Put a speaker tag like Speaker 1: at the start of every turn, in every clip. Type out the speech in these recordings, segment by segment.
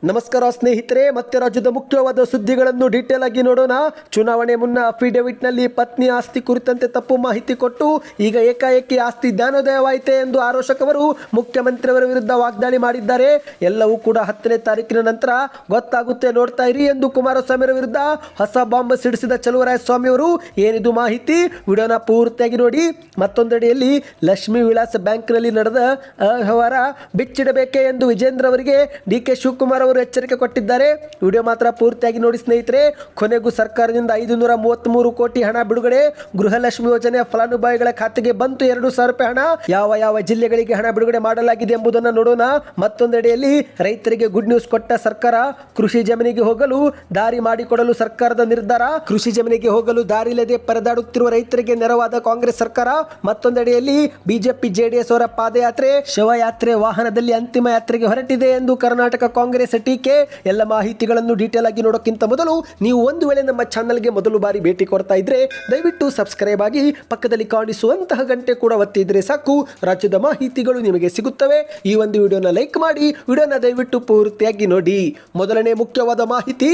Speaker 1: ನಮಸ್ಕಾರ ಸ್ನೇಹಿತರೆ, ಮತ್ತೆ ರಾಜ್ಯದ ಮುಖ್ಯವಾದ ಸುದ್ದಿಗಳನ್ನು ಡೀಟೇಲ್ ಆಗಿ ನೋಡೋಣ. ಚುನಾವಣೆ ಮುನ್ನ ಅಫಿಡವಿಟ್ನಲ್ಲಿ ಪತ್ನಿ ಆಸ್ತಿ ಕುರಿತಂತೆ ತಪ್ಪು ಮಾಹಿತಿ ಕೊಟ್ಟು ಈಗ ಏಕಾಏಕಿ ಆಸ್ತಿ ಜ್ಞಾನೋದಯವಾಯಿತೆ ಎಂದು ಆರೋಪಕರು ಮುಖ್ಯಮಂತ್ರಿಯವರ ವಿರುದ್ಧ ವಾಗ್ದಾಳಿ ಮಾಡಿದ್ದಾರೆ. ಎಲ್ಲವೂ ಕೂಡ 10ನೇ ತಾರೀಕಿನ ನಂತರ ಗೊತ್ತಾಗುತ್ತೆ, ನೋಡ್ತಾ ಇರಿ ಎಂದು ಕುಮಾರಸ್ವಾಮಿ ವಿರುದ್ಧ ಹೊಸ ಬಾಂಬ್ ಸಿಡಿಸಿದ ಚಲುವರಾಯಸ್ವಾಮಿ ಅವರು. ಏನಿದು ಮಾಹಿತಿ, ವಿಡಿಯೋನ ಪೂರ್ತಿಯಾಗಿ ನೋಡಿ. ಮತ್ತೊಂದೆಡೆಯಲ್ಲಿ ಲಕ್ಷ್ಮೀ ವಿಲಾಸ್ ಬ್ಯಾಂಕ್ನಲ್ಲಿ ನಡೆದ ಅವ್ಯವಹಾರ ಬಿಚ್ಚಿಡಬೇಕೆ ಎಂದು ವಿಜೇಂದ್ರ ಅವರಿಗೆ ಡಿ.ಕೆ. ಶಿವಕುಮಾರ್ ಅವರು ಎಚ್ಚರಿಕೆ ಕೊಟ್ಟಿದ್ದಾರೆ. ವಿಡಿಯೋ ಮಾತ್ರ ಪೂರ್ತಿಯಾಗಿ ನೋಡಿ ಸ್ನೇಹಿತರೆ. ಕೊನೆಗೂ ಸರ್ಕಾರದಿಂದ 533 ಕೋಟಿ ಹಣ ಬಿಡುಗಡೆ. ಗೃಹಲಕ್ಷ್ಮಿ ಯೋಜನೆಯ ಫಲಾನುಭವಿಗಳ ಖಾತೆಗೆ ಬಂತು 2,000 ರೂಪಾಯಿ ಹಣ. ಯಾವ ಜಿಲ್ಲೆಗಳಿಗೆ ಹಣ ಬಿಡುಗಡೆ ಮಾಡಲಾಗಿದೆ ಎಂಬುದನ್ನು ನೋಡೋಣ. ಮತ್ತೊಂದೆಡೆಯಲ್ಲಿ ರೈತರಿಗೆ ಗುಡ್ ನ್ಯೂಸ್ ಕೊಟ್ಟ ಸರ್ಕಾರ. ಕೃಷಿ ಜಮೀನಿಗೆ ಹೋಗಲು ದಾರಿ ಮಾಡಿಕೊಡಲು ಸರ್ಕಾರದ ನಿರ್ಧಾರ. ಕೃಷಿ ಜಮೀನಿಗೆ ಹೋಗಲು ದಾರಿ ಇಲ್ಲದೆ ಪರದಾಡುತ್ತಿರುವ ರೈತರಿಗೆ ನೆರವಾದ ಕಾಂಗ್ರೆಸ್ ಸರ್ಕಾರ. ಮತ್ತೊಂದೆಡೆಯಲ್ಲಿ ಬಿಜೆಪಿ ಜೆಡಿಎಸ್ ಅವರ ಪಾದಯಾತ್ರೆ, ಶವಯಾತ್ರೆ ವಾಹನದಲ್ಲಿ ಅಂತಿಮ ಯಾತ್ರೆಗೆ ಹೊರಟಿದೆ ಎಂದು ಕರ್ನಾಟಕ ಕಾಂಗ್ರೆಸ್ ಟೀಕೆ. ಎಲ್ಲ ಮಾಹಿತಿಗಳನ್ನು ಡೀಟೇಲ್ ಆಗಿ ನೋಡೋಕ್ಕಿಂತ ಮೊದಲು ನೀವು ಒಂದು ವೇಳೆ ನಮ್ಮ ಚಾನಲ್ಗೆ ಮೊದಲು ಬಾರಿ ಭೇಟಿ ಕೊಡ್ತಾ ಇದ್ರೆ ದಯವಿಟ್ಟು ಸಬ್ಸ್ಕ್ರೈಬ್ ಆಗಿ ಪಕ್ಕದಲ್ಲಿ ಕಾಣಿಸುವಂತಹ ಗಂಟೆ ಕೂಡ ಒತ್ತಿದ್ರೆ ಸಾಕು, ರಾಜ್ಯದ ಮಾಹಿತಿಗಳು ನಿಮಗೆ ಸಿಗುತ್ತವೆ. ಈ ಒಂದು ವಿಡಿಯೋನ ಲೈಕ್ ಮಾಡಿ, ವಿಡಿಯೋನ ದಯವಿಟ್ಟು ಪೂರ್ತಿಯಾಗಿ ನೋಡಿ. ಮೊದಲನೇ ಮುಖ್ಯವಾದ ಮಾಹಿತಿ,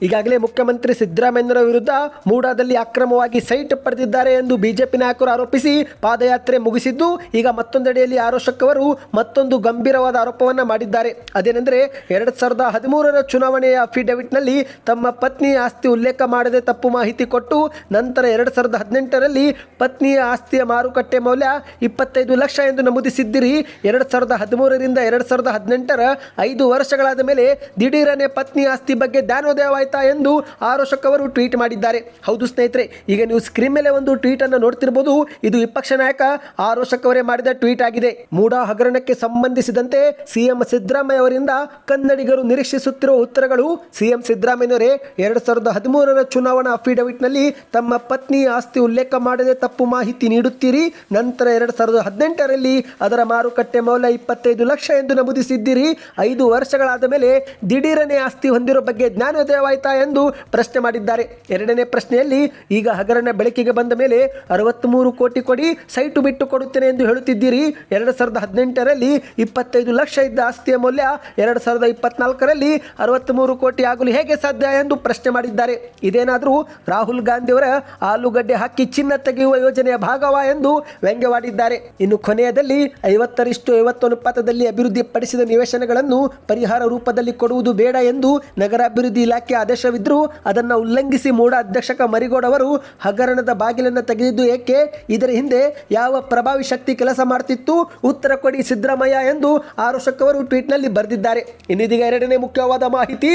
Speaker 1: ಈಗಾಗಲೇ ಮುಖ್ಯಮಂತ್ರಿ ಸಿದ್ದರಾಮಯ್ಯರ ವಿರುದ್ಧ ಮೂಡಾದಲ್ಲಿ ಅಕ್ರಮವಾಗಿ ಸೈಟ್ ಪಡೆದಿದ್ದಾರೆ ಎಂದು ಬಿಜೆಪಿ ನಾಯಕರು ಆರೋಪಿಸಿ ಪಾದಯಾತ್ರೆ ಮುಗಿಸಿದ್ದು, ಈಗ ಮತ್ತೊಂದೆಡೆಯಲ್ಲಿ ಆರೋಪಕರು ಮತ್ತೊಂದು ಗಂಭೀರವಾದ ಆರೋಪವನ್ನು ಮಾಡಿದ್ದಾರೆ. ಅದೇನೆಂದರೆ 2013ರ ಚುನಾವಣೆಯ ಅಫಿಡವಿಟ್ನಲ್ಲಿ ತಮ್ಮ ಪತ್ನಿ ಆಸ್ತಿ ಉಲ್ಲೇಖ ಮಾಡದೆ ತಪ್ಪು ಮಾಹಿತಿ ಕೊಟ್ಟು ನಂತರ 2018ರಲ್ಲಿ ಪತ್ನಿಯ ಆಸ್ತಿಯ ಮಾರುಕಟ್ಟೆ ಮೌಲ್ಯ 25 ಲಕ್ಷ ಎಂದು ನಮೂದಿಸಿದ್ದಿರಿ. 2013ರಿಂದ 2018ರ 5 ವರ್ಷಗಳಾದ ಮೇಲೆ ದಿಢೀರನೆ ಪತ್ನಿ ಆಸ್ತಿ ಬಗ್ಗೆ ಜ್ಞಾನೋದಯವಾಯಿತಾ ಎಂದು ಆರೋಪಕರು ಟ್ವೀಟ್ ಮಾಡಿದ್ದಾರೆ. ಹೌದು ಸ್ನೇಹಿತರೆ, ಈಗ ನೀವು ಸ್ಕ್ರೀನ್ ಮೇಲೆ ಒಂದು ಟ್ವೀಟ್ ಅನ್ನು ನೋಡ್ತಿರಬಹುದು. ಇದು ವಿಪಕ್ಷ ನಾಯಕ ಆರೋಪಕವರೇ ಮಾಡಿದ ಟ್ವೀಟ್ ಆಗಿದೆ. ಮೂಡಾ ಹಗರಣಕ್ಕೆ ಸಂಬಂಧಿಸಿದಂತೆ ಸಿಎಂ ಸಿದ್ದರಾಮಯ್ಯ ಅವರಿಂದ ಕನ್ನಡಿಗರು ನಿರೀಕ್ಷಿಸುತ್ತಿರುವ ಉತ್ತರಗಳು. ಸಿಎಂ ಸಿದ್ದರಾಮಯ್ಯನವರೇ 2013ರ ಚುನಾವಣಾ ಅಫಿಡವಿಟ್ನಲ್ಲಿ ತಮ್ಮ ಪತ್ನಿ ಆಸ್ತಿ ಉಲ್ಲೇಖ ಮಾಡದೆ ತಪ್ಪು ಮಾಹಿತಿ ನೀಡುತ್ತೀರಿ. ನಂತರ 2018ರಲ್ಲಿ ಅದರ ಮಾರುಕಟ್ಟೆ ಮೌಲ್ಯ 25 ಲಕ್ಷ ಎಂದು ನಮೂದಿಸಿದ್ದೀರಿ. 5 ವರ್ಷಗಳಾದ ಮೇಲೆ ದಿಢೀರನೆ ಆಸ್ತಿ ಹೊಂದಿರೋ ಬಗ್ಗೆ ಜ್ಞಾನೋದಯವಾಯಿತಾ ಎಂದು ಪ್ರಶ್ನೆ ಮಾಡಿದ್ದಾರೆ. ಎರಡನೇ ಪ್ರಶ್ನೆಯಲ್ಲಿ, ಈಗ ಹಗರಣ ಬೆಳಕಿಗೆ ಬಂದ ಮೇಲೆ 63 ಕೋಟಿ ಕೊಡಿ, ಸೈಟು ಬಿಟ್ಟು ಕೊಡುತ್ತೇನೆ ಎಂದು ಹೇಳುತ್ತಿದ್ದೀರಿ. 2018ರಲ್ಲಿ 25 ಲಕ್ಷ ಇದ್ದ ಆಸ್ತಿಯ ಮೌಲ್ಯ 2024ರಲ್ಲಿ 63 ಕೋಟಿ ಆಗಲು ಹೇಗೆ ಸಾಧ್ಯ ಎಂದು ಪ್ರಶ್ನೆ ಮಾಡಿದ್ದಾರೆ. ಇದೇನಾದರೂ ರಾಹುಲ್ ಗಾಂಧಿಯವರ ಆಲೂಗಡ್ಡೆ ಹಾಕಿ ಚಿನ್ನ ತೆಗೆಯುವ ಯೋಜನೆಯ ಭಾಗವಾ ಎಂದು ವ್ಯಂಗ್ಯವಾಡಿದ್ದಾರೆ. ಇನ್ನು ಕೊನೆಯದಲ್ಲಿ 50:50 ಅನುಪಾತದಲ್ಲಿ ಅಭಿವೃದ್ಧಿಪಡಿಸಿದ ನಿವೇಶನಗಳನ್ನು ಪರಿಹಾರ ರೂಪದಲ್ಲಿ ಕೊಡುವುದು ಬೇಡ ಎಂದು ನಗರಾಭಿವೃದ್ಧಿ ಇಲಾಖೆ ಆದೇಶವಿದ್ದರೂ ಅದನ್ನು ಉಲ್ಲಂಘಿಸಿ ಮೂಡಾ ಅಧ್ಯಕ್ಷಕ ಮರಿಗೌಡ ಅವರು ಹಗರಣದ ಬಾಗಿಲನ್ನು ತೆಗೆದಿದ್ದು ಏಕೆ? ಇದರ ಹಿಂದೆ ಯಾವ ಪ್ರಭಾವಿ ಶಕ್ತಿ ಕೆಲಸ ಮಾಡ್ತಿತ್ತು? ಉತ್ತರ ಕೊಡಿ ಸಿದ್ದರಾಮಯ್ಯ ಎಂದು ಆರೋಪಕರು ಟ್ವೀಟ್ನಲ್ಲಿ ಬರೆದಿದ್ದಾರೆ. ಇನ್ನಿದೀಗ ಎರಡನೇ ಮುಖ್ಯವಾದ ಮಾಹಿತಿ,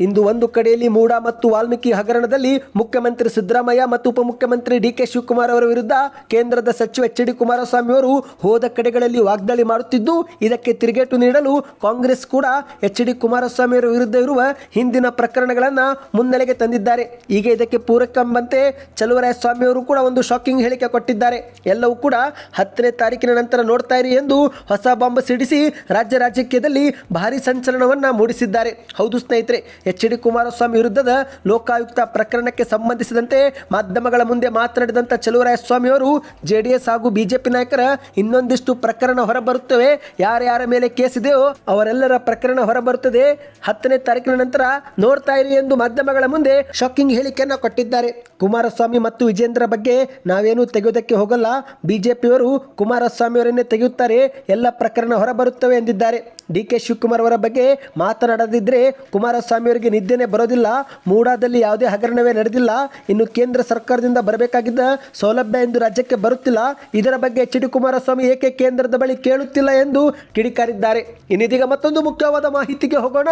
Speaker 1: ಇಂದು ಒಂದು ಕಡೆಯಲ್ಲಿ ಮೂಡಾ ಮತ್ತು ವಾಲ್ಮೀಕಿ ಹಗರಣದಲ್ಲಿ ಮುಖ್ಯಮಂತ್ರಿ ಸಿದ್ದರಾಮಯ್ಯ ಮತ್ತು ಉಪಮುಖ್ಯಮಂತ್ರಿ ಡಿ.ಕೆ. ಶಿವಕುಮಾರ್ ಅವರ ವಿರುದ್ಧ ಕೇಂದ್ರದ ಸಚಿವ ಎಚ್.ಡಿ. ಕುಮಾರಸ್ವಾಮಿ ಅವರು ಹೋದ ಕಡೆಗಳಲ್ಲಿ ವಾಗ್ದಾಳಿ ಮಾಡುತ್ತಿದ್ದು, ಇದಕ್ಕೆ ತಿರುಗೇಟು ನೀಡಲು ಕಾಂಗ್ರೆಸ್ ಕೂಡ ಎಚ್.ಡಿ. ಕುಮಾರಸ್ವಾಮಿ ಅವರ ವಿರುದ್ಧ ಇರುವ ಹಿಂದಿನ ಪ್ರಕರಣಗಳನ್ನು ಮುನ್ನೆಲೆಗೆ ತಂದಿದ್ದಾರೆ. ಈಗ ಇದಕ್ಕೆ ಪೂರಕಂಬಂತೆ ಚಲುವರಾಯಸ್ವಾಮಿ ಅವರು ಕೂಡ ಒಂದು ಶಾಕಿಂಗ್ ಹೇಳಿಕೆ ಕೊಟ್ಟಿದ್ದಾರೆ. ಎಲ್ಲವೂ ಕೂಡ 10ನೇ ತಾರೀಕಿನ ನಂತರ ನೋಡ್ತಾ ಇರಿ ಎಂದು ಹೊಸ ಬಾಂಬ್ ಸಿಡಿಸಿ ರಾಜಕೀಯದಲ್ಲಿ ಭಾರಿ ಸಂಚಲನವನ್ನ ಮೂಡಿಸಿದ್ದಾರೆ. ಹೌದು ಸ್ನೇಹಿತರೆ, ಎಚ್.ಡಿ. ಕುಮಾರಸ್ವಾಮಿ ವಿರುದ್ಧದ ಲೋಕಾಯುಕ್ತ ಪ್ರಕರಣಕ್ಕೆ ಸಂಬಂಧಿಸಿದಂತೆ ಮಾಧ್ಯಮಗಳ ಮುಂದೆ ಮಾತನಾಡಿದಂಥ ಚಲುವರಾಯಸ್ವಾಮಿ ಅವರು ಜೆಡಿಎಸ್ ಹಾಗೂ ಬಿಜೆಪಿ ನಾಯಕರ ಇನ್ನೊಂದಿಷ್ಟು ಪ್ರಕರಣ ಹೊರಬರುತ್ತವೆ, ಯಾರ್ಯಾರ ಮೇಲೆ ಕೇಸ್ ಇದೆಯೋ ಅವರೆಲ್ಲರ ಪ್ರಕರಣ ಹೊರಬರುತ್ತದೆ, 10ನೇ ತಾರೀಕಿನ ನಂತರ ನೋಡ್ತಾ ಇರಿ ಎಂದು ಮಾಧ್ಯಮಗಳ ಮುಂದೆ ಶಾಕಿಂಗ್ ಹೇಳಿಕೆಯನ್ನು ಕೊಟ್ಟಿದ್ದಾರೆ. ಕುಮಾರಸ್ವಾಮಿ ಮತ್ತು ವಿಜೇಂದ್ರ ಬಗ್ಗೆ ನಾವೇನು ತೆಗೆಯೋದಕ್ಕೆ ಹೋಗಲ್ಲ, ಬಿಜೆಪಿಯವರು ಕುಮಾರಸ್ವಾಮಿ ಅವರನ್ನೇ ತೆಗೆಯುತ್ತಾರೆ, ಎಲ್ಲ ಪ್ರಕರಣ ಹೊರಬರುತ್ತವೆ ಎಂದಿದ್ದಾರೆ. ಡಿ.ಕೆ. ಶಿವಕುಮಾರ್ ಅವರ ಬಗ್ಗೆ ಮಾತನಾಡದಿದ್ದರೆ ಕುಮಾರಸ್ವಾಮಿ ಅವರಿಗೆ ನಿದ್ದೆನೇ ಬರೋದಿಲ್ಲ. ಮೂಡಾದಲ್ಲಿ ಯಾವುದೇ ಹಗರಣವೇ ನಡೆದಿಲ್ಲ. ಇನ್ನು ಕೇಂದ್ರ ಸರ್ಕಾರದಿಂದ ಬರಬೇಕಾಗಿದ್ದ ಸೌಲಭ್ಯ ಎಂದು ರಾಜ್ಯಕ್ಕೆ ಬರುತ್ತಿಲ್ಲ. ಇದರ ಬಗ್ಗೆ ಎಚ್.ಡಿ. ಕುಮಾರಸ್ವಾಮಿ ಏಕೆ ಕೇಂದ್ರದ ಬಳಿ ಕೇಳುತ್ತಿಲ್ಲ ಎಂದು ಕಿಡಿಕಾರಿದ್ದಾರೆ. ಇನ್ನಿದೀಗ ಮತ್ತೊಂದು ಮುಖ್ಯವಾದ ಮಾಹಿತಿಗೆ ಹೋಗೋಣ.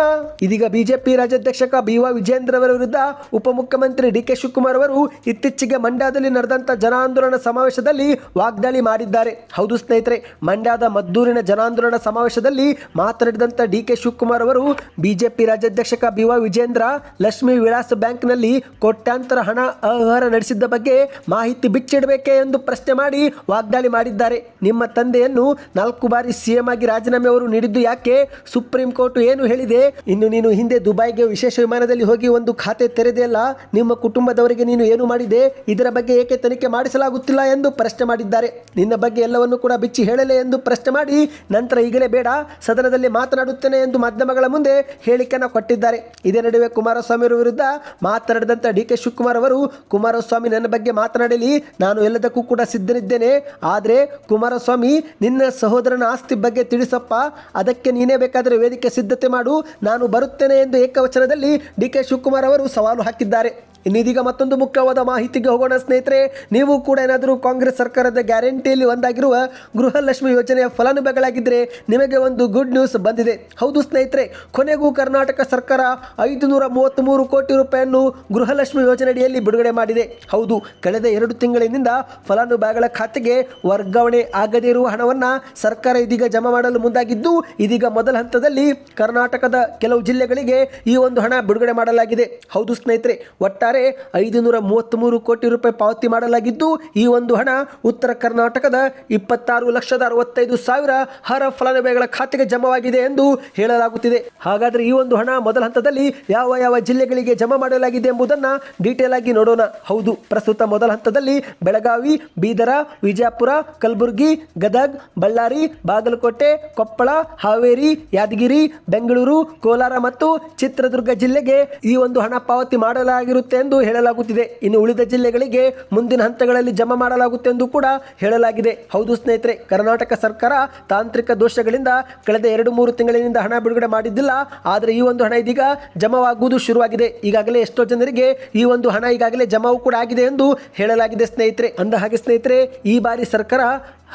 Speaker 1: ಇದೀಗ ಬಿಜೆಪಿ ರಾಜ್ಯಾಧ್ಯಕ್ಷಕ ಬಿ.ವೈ. ವಿಜೇಂದ್ರ ಅವರ ವಿರುದ್ಧ ಉಪಮುಖ್ಯಮಂತ್ರಿ ಡಿ.ಕೆ. ಶಿವಕುಮಾರ್ ಅವರು ಇತ್ತೀಚೆಗೆ ಮಂಡ್ಯದಲ್ಲಿ ನಡೆದಂಥ ಜನಾಂದೋಲನ ಸಮಾವೇಶದಲ್ಲಿ ವಾಗ್ದಾಳಿ ಮಾಡಿದ್ದಾರೆ. ಹೌದು ಸ್ನೇಹಿತರೆ, ಮಂಡ್ಯದ ಮದ್ದೂರಿನ ಜನಾಂದೋಲನ ಸಮಾವೇಶದಲ್ಲಿ ಮಾತನಾಡಿದಂಥ ಡಿ.ಕೆ. ಶಿವಕುಮಾರ್ ಅವರು ಬಿಜೆಪಿ ರಾಜ್ಯಾಧ್ಯಕ್ಷಕ ಬಿ.ವೈ. ವಿಜೇಂದ್ರ ಲಕ್ಷ್ಮೀ ವಿಲಾಸ್ ಬ್ಯಾಂಕ್ನಲ್ಲಿ ಕೋಟ್ಯಾಂತರ ಹಣ ಅವ್ಯವಹಾರ ನಡೆಸಿದ್ದ ಬಗ್ಗೆ ಮಾಹಿತಿ ಬಿಚ್ಚಿಡಬೇಕೆ ಎಂದು ಪ್ರಶ್ನೆ ಮಾಡಿ ವಾಗ್ದಾಳಿ ಮಾಡಿದ್ದಾರೆ. ನಿಮ್ಮ ತಂದೆಯನ್ನು 4 ಬಾರಿ ಸಿಎಂ ಆಗಿ ರಾಜೀನಾಮೆ ಅವರು ನೀಡಿದ್ದು ಯಾಕೆ? ಸುಪ್ರೀಂ ಕೋರ್ಟ್ ಏನು ಹೇಳಿದೆ? ಇನ್ನು ನೀನು ಹಿಂದೆ ದುಬೈಗೆ ವಿಶೇಷ ವಿಮಾನದಲ್ಲಿ ಬ್ಯಾಂಕ್ನಲ್ಲಿ ಹೋಗಿ ಒಂದು ಖಾತೆ ತೆರೆದೆಯಲ್ಲ, ನಿಮ್ಮ ಕುಟುಂಬದವರಿಗೆ ನೀನು ಏನು ಮಾಡಿದೆ, ಇದರ ಬಗ್ಗೆ ಏಕೆ ತನಿಖೆ ಮಾಡಿಸಲಾಗುತ್ತಿಲ್ಲ ಎಂದು ಪ್ರಶ್ನೆ ಮಾಡಿದ್ದಾರೆ. ನಿನ್ನ ಬಗ್ಗೆ ಎಲ್ಲವನ್ನು ಕೂಡ ಬಿಚ್ಚಿ ಹೇಳಲೆ ಎಂದು ಪ್ರಶ್ನೆ ಮಾಡಿ ನಂತರ ಈಗಲೇ ಬೇಡ, ಸದನದಲ್ಲಿ ಮಾತನಾಡುತ್ತೇನೆ ಎಂದು ಮಾಧ್ಯಮಗಳ ಮುಂದೆ ಹೇಳಿಕೆಯನ್ನು ಕೊಟ್ಟಿದ್ದಾರೆ. ಇದೇ ನಡುವೆ ಕುಮಾರಸ್ವಾಮಿ ಅವರ ವಿರುದ್ಧ ಮಾತನಾಡಿದಂಥ ಡಿ.ಕೆ. ಶಿವಕುಮಾರ್ ಅವರು, ಕುಮಾರಸ್ವಾಮಿ ನನ್ನ ಬಗ್ಗೆ ಮಾತನಾಡಲಿ, ನಾನು ಎಲ್ಲದಕ್ಕೂ ಕೂಡ ಸಿದ್ಧನಿದ್ದೇನೆ. ಆದರೆ ಕುಮಾರಸ್ವಾಮಿ, ನಿನ್ನ ಸಹೋದರನ ಆಸ್ತಿ ಬಗ್ಗೆ ತಿಳಿಸಪ್ಪ, ಅದಕ್ಕೆ ನೀನೇ ಬೇಕಾದರೆ ವೇದಿಕೆ ಸಿದ್ಧತೆ ಮಾಡು, ನಾನು ಬರುತ್ತೇನೆ ಎಂದು ಏಕವಚನದಲ್ಲಿ ಡಿ.ಕೆ. ಶಿವಕುಮಾರ್ ಅವರು ಸವಾಲು ಹಾಕಿದ್ದಾರೆ. ಇನ್ನೀಗ ಮತ್ತೊಂದು ಮುಖ್ಯವಾದ ಮಾಹಿತಿಗೆ ಹೋಗೋಣ ಸ್ನೇಹಿತರೆ. ನೀವು ಕೂಡ ಏನಾದರೂ ಕಾಂಗ್ರೆಸ್ ಸರ್ಕಾರದ ಗ್ಯಾರಂಟಿಯಲ್ಲಿ ಒಂದಾಗಿರುವ ಗೃಹಲಕ್ಷ್ಮಿ ಯೋಜನೆಯ ಫಲಾನುಭವಿಗಳಾಗಿದ್ದರೆ ನಿಮಗೆ ಒಂದು ಗುಡ್ ನ್ಯೂಸ್ ಬಂದಿದೆ. ಹೌದು ಸ್ನೇಹಿತರೆ, ಕೊನೆಗೂ ಕರ್ನಾಟಕ ಸರ್ಕಾರ 533 ಕೋಟಿ ರೂಪಾಯಿಯನ್ನು ಗೃಹಲಕ್ಷ್ಮಿ ಯೋಜನೆಯಡಿಯಲ್ಲಿ ಬಿಡುಗಡೆ ಮಾಡಿದೆ. ಹೌದು, ಕಳೆದ 2 ತಿಂಗಳಿನಿಂದ ಫಲಾನುಭವಿಗಳ ಖಾತೆಗೆ ವರ್ಗಾವಣೆ ಆಗದೇ ಇರುವ ಹಣವನ್ನು ಸರ್ಕಾರ ಇದೀಗ ಜಮಾ ಮಾಡಲು ಮುಂದಾಗಿದ್ದು, ಇದೀಗ ಮೊದಲ ಹಂತದಲ್ಲಿ ಕರ್ನಾಟಕದ ಕೆಲವು ಜಿಲ್ಲೆಗಳಿಗೆ ಈ ಒಂದು ಹಣ ಬಿಡುಗಡೆ ಮಾಡಲಾಗಿದೆ. ಹೌದು ಸ್ನೇಹಿತರೆ, ಒಟ್ಟಾರೆ 533 ಕೋಟಿ ರೂಪಾಯಿ ಪಾವತಿ ಮಾಡಲಾಗಿದ್ದು, ಈ ಒಂದು ಹಣ ಉತ್ತರ ಕರ್ನಾಟಕದ 26,65,000 ಅರ್ಹ ಫಲಾನುಭವಿಗಳ ಖಾತೆಗೆ ಜಮಾವಾಗಿದೆ ಎಂದು ಹೇಳಲಾಗುತ್ತಿದೆ. ಹಾಗಾದರೆ ಈ ಒಂದು ಹಣ ಮೊದಲ ಹಂತದಲ್ಲಿ ಯಾವ ಯಾವ ಜಿಲ್ಲೆಗಳಿಗೆ ಜಮಾ ಮಾಡಲಾಗಿದೆ ಎಂಬುದನ್ನು ಡೀಟೇಲ್ ಆಗಿ ನೋಡೋಣ. ಹೌದು, ಪ್ರಸ್ತುತ ಮೊದಲ ಹಂತದಲ್ಲಿ ಬೆಳಗಾವಿ, ಬೀದರ, ವಿಜಯಪುರ, ಕಲಬುರಗಿ, ಗದಗ್, ಬಳ್ಳಾರಿ, ಬಾಗಲಕೋಟೆ, ಕೊಪ್ಪಳ, ಹಾವೇರಿ, ಯಾದಗಿರಿ, ಬೆಂಗಳೂರು, ಕೋಲಾರ ಮತ್ತು ಚಿತ್ರದುರ್ಗ ಜಿಲ್ಲೆಗೆ ಈ ಒಂದು ಹಣ ಪಾವತಿ ಮಾಡಲಾಗಿರುತ್ತೆ ಎಂದು ಹೇಳಲಾಗುತ್ತಿದೆ. ಇನ್ನು ಉಳಿದ ಜಿಲ್ಲೆಗಳಿಗೆ ಮುಂದಿನ ಹಂತಗಳಲ್ಲಿ ಜಮಾ ಮಾಡಲಾಗುತ್ತೆ ಎಂದು ಕೂಡ ಹೇಳಲಾಗಿದೆ. ಹೌದು ಸ್ನೇಹಿತರೆ, ಕರ್ನಾಟಕ ಸರ್ಕಾರ ತಾಂತ್ರಿಕ ದೋಷಗಳಿಂದ ಕಳೆದ 2-3 ತಿಂಗಳಿನಿಂದ ಹಣ ಬಿಡುಗಡೆ ಮಾಡಿದ್ದಿಲ್ಲ. ಆದರೆ ಈ ಒಂದು ಹಣ ಇದೀಗ ಜಮಾವಾಗುವುದು ಶುರುವಾಗಿದೆ. ಈಗಾಗಲೇ ಎಷ್ಟೋ ಜನರಿಗೆ ಈ ಒಂದು ಹಣ ಈಗಾಗಲೇ ಜಮಾವು ಕೂಡ ಆಗಿದೆ ಎಂದು ಹೇಳಲಾಗಿದೆ ಸ್ನೇಹಿತರೆ. ಅಂದ ಹಾಗೆ ಸ್ನೇಹಿತರೆ, ಈ ಬಾರಿ ಸರ್ಕಾರ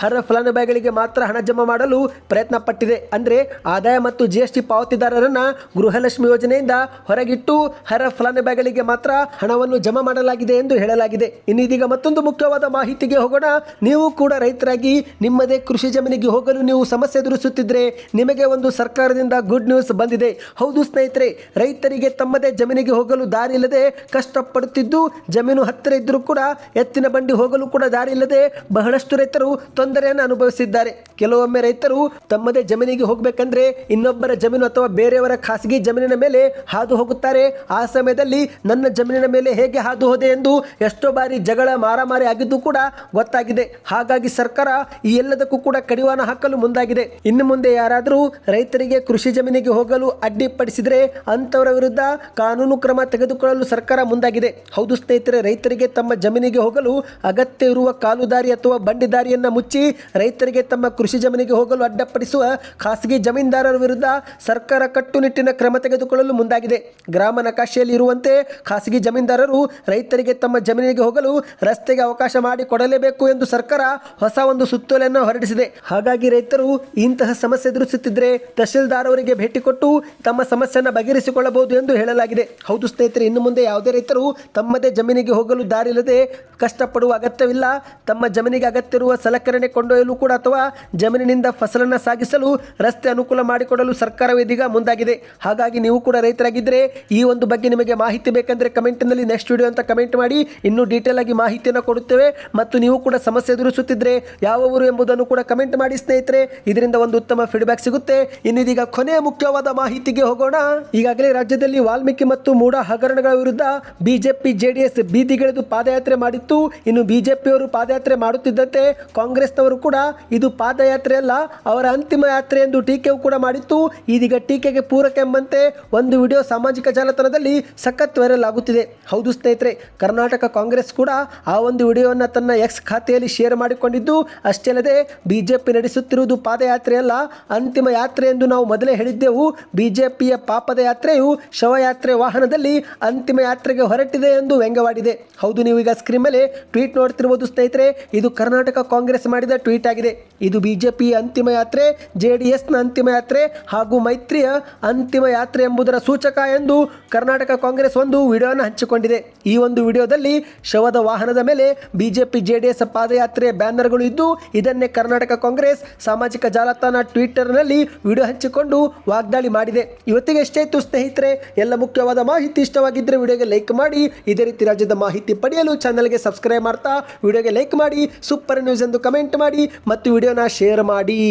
Speaker 1: ಅರ್ಹ ಫಲಾನುಭವಿಗಳಿಗೆ ಮಾತ್ರ ಹಣ ಜಮಾ ಮಾಡಲು ಪ್ರಯತ್ನ ಪಟ್ಟಿದೆ. ಅಂದರೆ ಆದಾಯ ಮತ್ತು GST ಪಾವತಿದಾರರನ್ನು ಗೃಹಲಕ್ಷ್ಮಿ ಯೋಜನೆಯಿಂದ ಹೊರಗಿಟ್ಟು ಅರ್ಹ ಫಲಾನುಭವಿಗಳಿಗೆ ಮಾತ್ರ ಹಣವನ್ನು ಜಮಾ ಮಾಡಲಾಗಿದೆ ಎಂದು ಹೇಳಲಾಗಿದೆ. ಇನ್ನೀಗ ಮತ್ತೊಂದು ಮುಖ್ಯವಾದ ಮಾಹಿತಿಗೆ ಹೋಗೋಣ. ನೀವು ಕೂಡ ರೈತರಾಗಿ ನಿಮ್ಮದೇ ಕೃಷಿ ಜಮೀನಿಗೆ ಹೋಗಲು ನೀವು ಸಮಸ್ಯೆ ಎದುರಿಸುತ್ತಿದ್ದರೆ ನಿಮಗೆ ಒಂದು ಸರ್ಕಾರದಿಂದ ಗುಡ್ ನ್ಯೂಸ್ ಬಂದಿದೆ. ಹೌದು ಸ್ನೇಹಿತರೆ, ರೈತರಿಗೆ ತಮ್ಮದೇ ಜಮೀನಿಗೆ ಹೋಗಲು ದಾರಿ ಇಲ್ಲದೆ ಕಷ್ಟಪಡುತ್ತಿದ್ದು, ಜಮೀನು ಹತ್ತಿರ ಇದ್ದರೂ ಕೂಡ ಎತ್ತಿನ ಬಂಡಿ ಹೋಗಲು ಕೂಡ ದಾರಿ ಇಲ್ಲದೆ ಬಹಳಷ್ಟು ರೈತರು ತೊಂದರೆಯನ್ನು ಅನುಭವಿಸಿದ್ದಾರೆ. ಕೆಲವೊಮ್ಮೆ ರೈತರು ತಮ್ಮದೇ ಜಮೀನಿಗೆ ಹೋಗಬೇಕಂದ್ರೆ ಇನ್ನೊಬ್ಬರ ಜಮೀನು ಅಥವಾ ಬೇರೆಯವರ ಖಾಸಗಿ ಜಮೀನಿನ ಮೇಲೆ ಹಾದು ಹೋಗುತ್ತಾರೆ. ಆ ಸಮಯದಲ್ಲಿ ನನ್ನ ಜಮೀನಿನ ಮೇಲೆ ಹೇಗೆ ಹಾದು ಹೋದೆ ಎಂದು ಎಷ್ಟೋ ಬಾರಿ ಜಗಳ ಮಾರಾಮಾರಿ ಆಗಿದ್ದು ಕೂಡ ಗೊತ್ತಾಗಿದೆ. ಹಾಗಾಗಿ ಸರ್ಕಾರ ಈ ಎಲ್ಲದಕ್ಕೂ ಕೂಡ ಕಡಿವಾಣ ಹಾಕಲು ಮುಂದಾಗಿದೆ. ಇನ್ನು ಮುಂದೆ ಯಾರಾದರೂ ರೈತರಿಗೆ ಕೃಷಿ ಜಮೀನಿಗೆ ಹೋಗಲು ಅಡ್ಡಿಪಡಿಸಿದರೆ ಅಂತವರ ವಿರುದ್ಧ ಕಾನೂನು ಕ್ರಮ ತೆಗೆದುಕೊಳ್ಳಲು ಸರ್ಕಾರ ಮುಂದಾಗಿದೆ. ಹೌದು ಸ್ನೇಹಿತರೆ, ರೈತರಿಗೆ ತಮ್ಮ ಜಮೀನಿಗೆ ಹೋಗಲು ಅಗತ್ಯ ಇರುವ ಕಾಲುದಾರಿ ಅಥವಾ ಬಂಡಿ ದಾರಿಯನ್ನು ಮುಚ್ಚಿ ರೈತರಿಗೆ ತಮ್ಮ ಕೃಷಿ ಜಮೀನಿಗೆ ಹೋಗಲು ಅಡ್ಡಪಡಿಸುವ ಖಾಸಗಿ ಜಮೀನ್ದಾರರ ವಿರುದ್ಧ ಸರ್ಕಾರ ಕಟ್ಟುನಿಟ್ಟಿನ ಕ್ರಮ ತೆಗೆದುಕೊಳ್ಳಲು ಮುಂದಾಗಿದೆ. ಗ್ರಾಮ ನಕಾಶೆಯಲ್ಲಿ ಇರುವಂತೆ ಖಾಸಗಿ ಜಮೀನ್ದಾರರು ರೈತರಿಗೆ ತಮ್ಮ ಜಮೀನಿಗೆ ಹೋಗಲು ರಸ್ತೆಗೆ ಅವಕಾಶ ಮಾಡಿಕೊಡಲೇಬೇಕು ಎಂದು ಸರ್ಕಾರ ಹೊಸ ಒಂದು ಸುತ್ತೋಲೆಯನ್ನು ಹೊರಡಿಸಿದೆ. ಹಾಗಾಗಿ ರೈತರು ಇಂತಹ ಸಮಸ್ಯೆ ಎದುರಿಸುತ್ತಿದ್ದರೆ ತಹಶೀಲ್ದಾರ್ ಅವರಿಗೆ ಭೇಟಿ ಕೊಟ್ಟು ತಮ್ಮ ಸಮಸ್ಯೆಯನ್ನು ಬಗೆಹರಿಸಿಕೊಳ್ಳಬಹುದು ಎಂದು ಹೇಳಲಾಗಿದೆ. ಹೌದು ಸ್ನೇಹಿತರೆ, ಇನ್ನು ಮುಂದೆ ಯಾವುದೇ ರೈತರು ತಮ್ಮದೇ ಜಮೀನಿಗೆ ಹೋಗಲು ದಾರಿ ಇಲ್ಲದೆ ಕಷ್ಟಪಡುವ ಅಗತ್ಯವಿಲ್ಲ. ತಮ್ಮ ಜಮೀನಿಗೆ ಅಗತ್ಯ ಇರುವ ಸಲಕರಣೆ ಕೊಂಡೊಯ್ಯಲು ಕೂಡ ಅಥವಾ ಜಮೀನಿನಿಂದ ಫಸಲನ್ನು ಸಾಗಿಸಲು ರಸ್ತೆ ಅನುಕೂಲ ಮಾಡಿಕೊಡಲು ಸರ್ಕಾರವೇ ಇದೀಗ ಮುಂದಾಗಿದೆ. ಹಾಗಾಗಿ ನೀವು ಕೂಡ ರೈತರಾಗಿದ್ದರೆ ಈ ಒಂದು ಬಗ್ಗೆ ನಿಮಗೆ ಮಾಹಿತಿ ಬೇಕೆಂದರೆ ಕಮೆಂಟ್ನಲ್ಲಿ ನೆಕ್ಸ್ಟ್ ವಿಡಿಯೋ ಅಂತ ಕಮೆಂಟ್ ಮಾಡಿ, ಇನ್ನೂ ಡೀಟೇಲ್ ಆಗಿ ಮಾಹಿತಿಯನ್ನು ಕೊಡುತ್ತೇವೆ. ಮತ್ತು ನೀವು ಕೂಡ ಸಮಸ್ಯೆ ಎದುರಿಸುತ್ತಿದ್ದರೆ ಯಾವ ಊರು ಎಂಬುದನ್ನು ಕೂಡ ಕಮೆಂಟ್ ಮಾಡಿ ಸ್ನೇಹಿತರೆ. ಇದರಿಂದ ಒಂದು ಉತ್ತಮ ಫೀಡ್ಬ್ಯಾಕ್ ಸಿಗುತ್ತೆ. ಇನ್ನೀಗ ಕೊನೆಯ ಮುಖ್ಯವಾದ ಮಾಹಿತಿಗೆ ಹೋಗೋಣ. ಈಗಾಗಲೇ ರಾಜ್ಯದಲ್ಲಿ ವಾಲ್ಮೀಕಿ ಮತ್ತು ಮೂಡ ಹಗರಣಗಳ ವಿರುದ್ಧ ಬಿಜೆಪಿ JDS ಬೀದಿಗಿಳಿದು ಪಾದಯಾತ್ರೆ ಮಾಡಿತ್ತು. ಇನ್ನು ಬಿಜೆಪಿಯವರು ಪಾದಯಾತ್ರೆ ಮಾಡುತ್ತಿದ್ದಂತೆ ಕಾಂಗ್ರೆಸ್ನವರು ಕೂಡ ಇದು ಪಾದಯಾತ್ರೆ ಅಲ್ಲ, ಅವರ ಅಂತಿಮ ಯಾತ್ರೆ ಎಂದು ಟೀಕೆಯೂ ಕೂಡ ಮಾಡಿತ್ತು. ಇದೀಗ ಟೀಕೆಗೆ ಪೂರಕ ಎಂಬಂತೆ ಒಂದು ವಿಡಿಯೋ ಸಾಮಾಜಿಕ ಜಾಲತಾಣದಲ್ಲಿ ಸಖತ್ ವೈರಲ್ ಆಗುತ್ತಿದೆ. ಹೌದು ಸ್ನೇಹಿತರೆ, ಕರ್ನಾಟಕ ಕಾಂಗ್ರೆಸ್ ಕೂಡ ಆ ಒಂದು ವಿಡಿಯೋವನ್ನು ತನ್ನ X ಖಾತೆಯಲ್ಲಿ ಶೇರ್ ಮಾಡಿಕೊಂಡಿದ್ದು, ಅಷ್ಟೇ ಅಲ್ಲದೆ ಬಿಜೆಪಿ ನಡೆಸುತ್ತಿರುವುದು ಪಾದಯಾತ್ರೆ ಅಲ್ಲ, ಅಂತಿಮ ಯಾತ್ರೆ ಎಂದು ನಾವು ಮೊದಲೇ ಹೇಳಿದ್ದೆವು. ಬಿಜೆಪಿಯ ಪಾಪದ ಯಾತ್ರೆಯು ಶವಯಾತ್ರೆ ವಾಹನದಲ್ಲಿ ಅಂತಿಮ ಯಾತ್ರೆಗೆ ಹೊರಟಿದೆ ಎಂದು ವ್ಯಂಗ್ಯವಾಡಿದೆ. ಹೌದು, ನೀವು ಈಗ ಸ್ಕ್ರೀನ್ ಮೇಲೆ ಟ್ವೀಟ್ ನೋಡ್ತಿರಬಹುದು ಸ್ನೇಹಿತರೆ. ಇದು ಕರ್ನಾಟಕ ಕಾಂಗ್ರೆಸ್ ಮಾಡಿದ ಟ್ವೀಟ್ ಆಗಿದೆ. ಇದು ಬಿಜೆಪಿಯ ಅಂತಿಮ ಯಾತ್ರೆ, JDSನ ಅಂತಿಮ ಯಾತ್ರೆ ಹಾಗೂ ಮೈತ್ರಿಯ ಅಂತಿಮ ಯಾತ್ರೆ ಎಂಬುದರ ಸೂಚಕ ಎಂದು ಕರ್ನಾಟಕ ಕಾಂಗ್ರೆಸ್ ಒಂದು ವಿಡಿಯೋವನ್ನು ಹಂಚಿಕೊಂಡಿದೆ. ಈ ಒಂದು ವಿಡಿಯೋದಲ್ಲಿ ಶವದ ವಾಹನದ ಮೇಲೆ ಬಿಜೆಪಿ JDS ಪಾದಯಾತ್ರೆ ಬ್ಯಾನರ್ಗಳು ಇದ್ದು, ಇದನ್ನೇ ಕರ್ನಾಟಕ ಕಾಂಗ್ರೆಸ್ ಸಾಮಾಜಿಕ ಜಾಲತಾಣ ಟ್ವಿಟರ್ನಲ್ಲಿ ವಿಡಿಯೋ ಹಂಚಿಕೊಂಡು ವಾಗ್ದಾಳಿ ಮಾಡಿದೆ. ಇವತ್ತಿಗೆ ಎಷ್ಟೇ ಇತ್ತು ಸ್ನೇಹಿತರೆ. ಎಲ್ಲ ಮುಖ್ಯವಾದ ಮಾಹಿತಿ ಇಷ್ಟವಾಗಿದ್ದರೆ ವಿಡಿಯೋಗೆ ಲೈಕ್ ಮಾಡಿ. ಇದೇ ರೀತಿ ರಾಜ್ಯದ ಮಾಹಿತಿ ಪಡೆಯಲು ಚಾನಲ್ಗೆ ಸಬ್ಸ್ಕ್ರೈಬ್ ಮಾಡ್ತಾ ವಿಡಿಯೋಗೆ ಲೈಕ್ ಮಾಡಿ, ಸೂಪರ್ ನ್ಯೂಸ್ ಎಂದು ಕಮೆಂಟ್ ಮಾಡಿ ಮತ್ತು ವಿಡಿಯೋನ ಶೇರ್ ಮಾಡಿ.